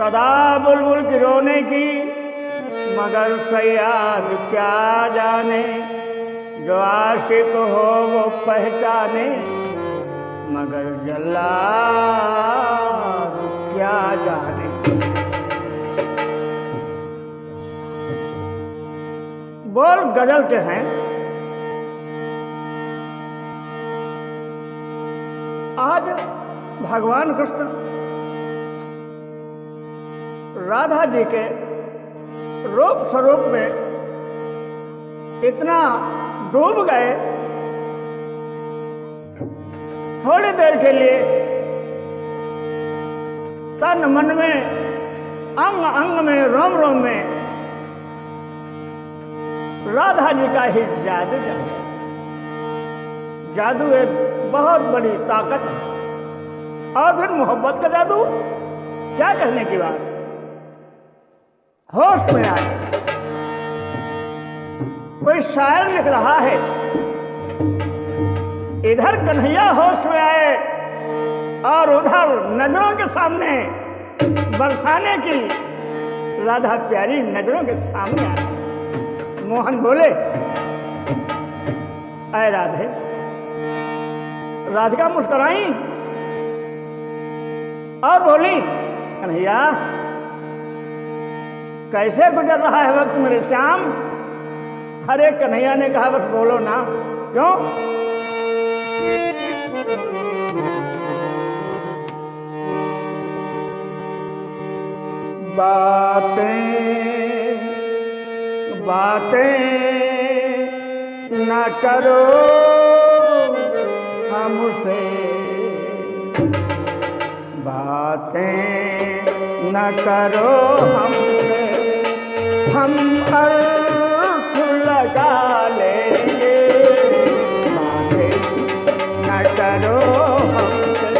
सदा बुलबुल की रोने की, मगर सयाद क्या जाने, जो आशिक हो वो पहचाने, मगर जल्लाद क्या जाने। बोल गजल के हैं। आज भगवान कृष्ण राधा जी के रूप स्वरूप में इतना डूब गए, थोड़ी देर के लिए तन मन में, अंग अंग में, रोम रोम में राधा जी का ही जादू चल गया। जादू एक बहुत बड़ी ताकत है। और फिर मोहब्बत का जादू, क्या कहने की बात। होश में आए, कोई शायर लिख रहा है, इधर कन्हैया होश में आए और उधर नजरों के सामने बरसाने की राधा प्यारी नजरों के सामने आए। मोहन बोले, अय राधे। राधिका मुस्कुराई और बोली, कन्हैया कैसे गुजर रहा है वक्त मेरे श्याम। अरे कन्हैया ने कहा, बस बोलो ना। क्यों? बातें न करो हमसे, बातें न करो हमसे, हम अर्थ लगा लेंगे। बातें न करो हमसे,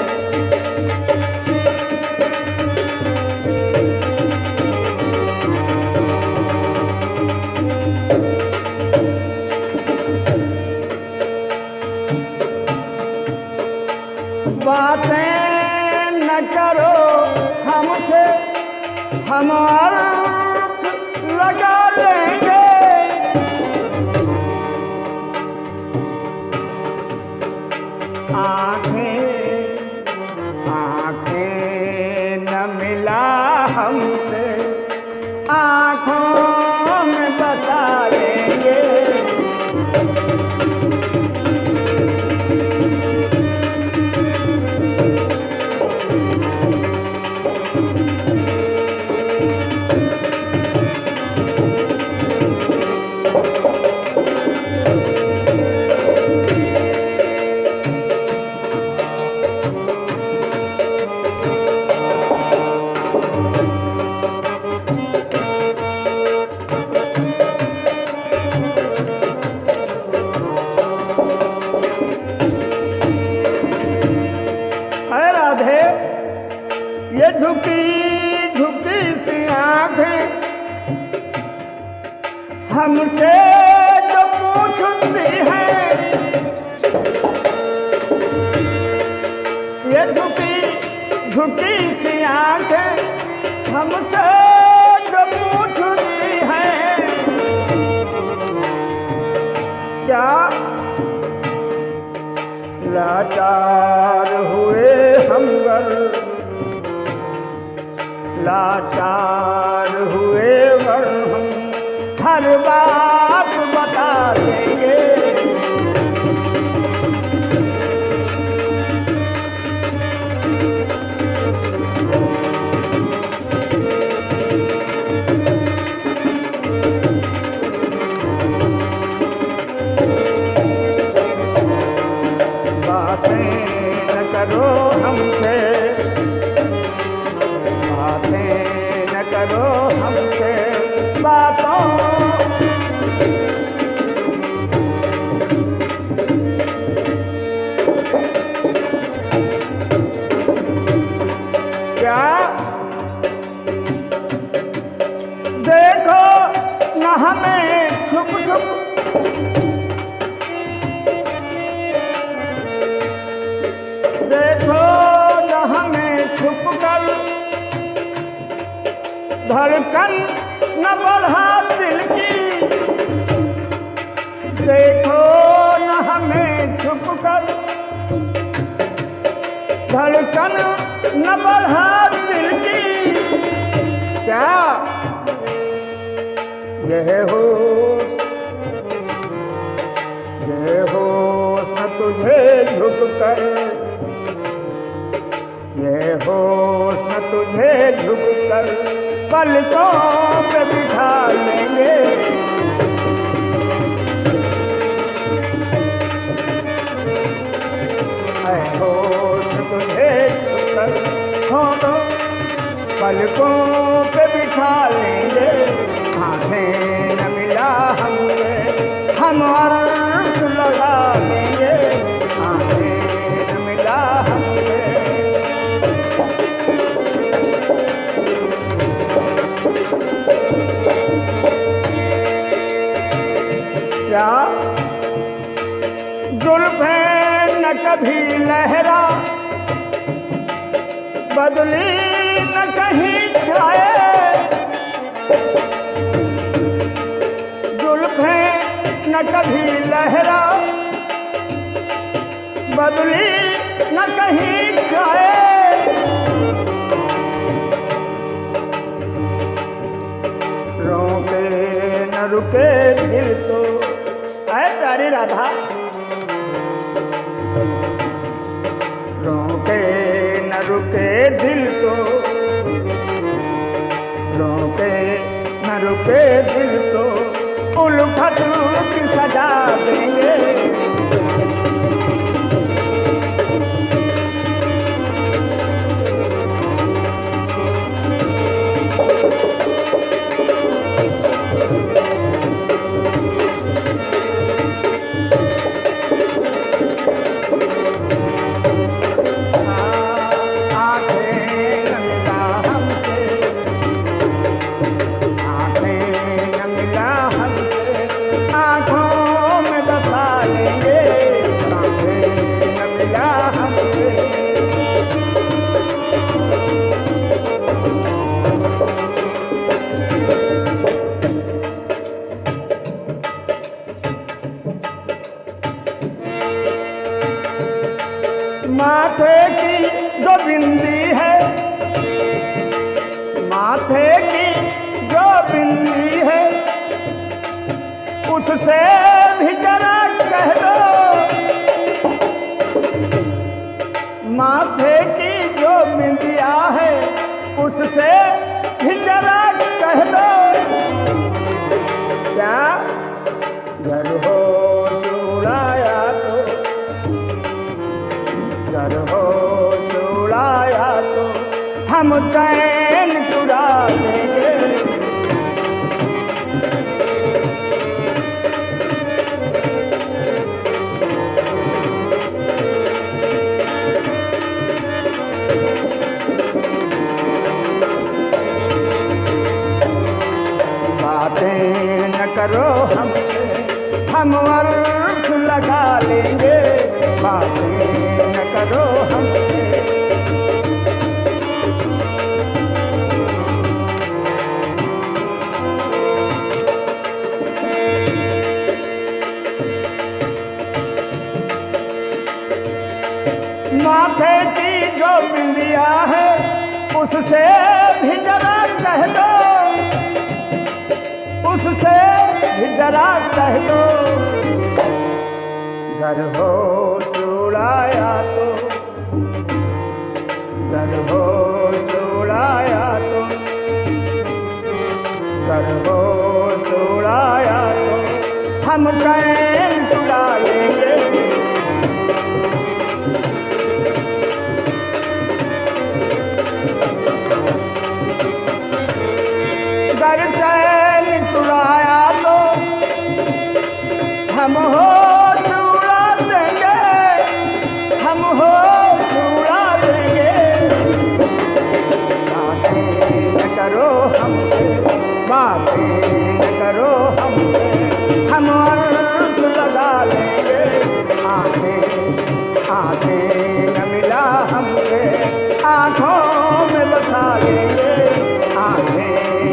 बातें न करो हमसे, हम अर्थ लगा लेंगे। आंखें न मिला हमसे, आंखों में बता लेंगे। ये झुकी झुकी सी आंखें हमसे जो पूछती हैं, ये झुकी झुकी सी आंखें हमसे जो पूछती हैं। क्या लाचार हुए हमगर, लाचार हुए वर हम हर बात बता देंगे। बातें न करो हमसे, बातें न करो हमसे, बातों क्या देखो न हमें छुप छुप, देखो न हमें छुप कर, धड़कन न बढ़ा दिल की, देखो न हमें छुप कर। धड़कन न बढ़ा दिल की, क्या यह होश न तुझे झुक कर, यह होश न तुझे झुक कर पलकों पे बिठा लेंगे। यह होश तुझे झुक कर होठों पलकों पे बिठा लेंगे। आंखें न मिला हमसे हम अर्श लगा लेंगे। आंखें न मिला हमसे। क्या जुल्फें न कभी लहरा, बदली न कहीं छाए। जुल्फें न कभी लहरा, बदली न कहीं छाए। रोके न रुके दिल तो, ऐ प्यारी राधा, रोके न रुके दिल तो, रोके न रुके दिल तो उल्फत की सजा देंगे। माथे की जो बिंदी है, माथे की जो बिंदी है, उससे भी जरा कह दो। माथे की जो बिंदिया है, उससे भी जरा कह दो। क्या घर हो चुड़ाया तो, घर हो चुड़ाया तो हम चैन चुरा लेंगे। बातें न करो हमसे, हम अर्थ लगा लेंगे। बातें न करो हमसे, माथे की जो बिंदिया है, उससे भी जरा कह दो, उससे भी जरा कह दो। घर हो चुड़ाया तो, घर हो चुड़ाया तो, घर हो चुड़ाया तो हम चैन चुरा लेंगे। घर चैन चुराया तो हम हो चुरा देंगे, हम हो चुरा देंगे। बातें न करो हमसे, बातें न करो हमसे, हम अर्थ लगा लेंगे। आंखें न मिला हमसे, आंखों में बसा लेंगे। आंखें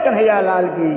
कन्हैया लाल की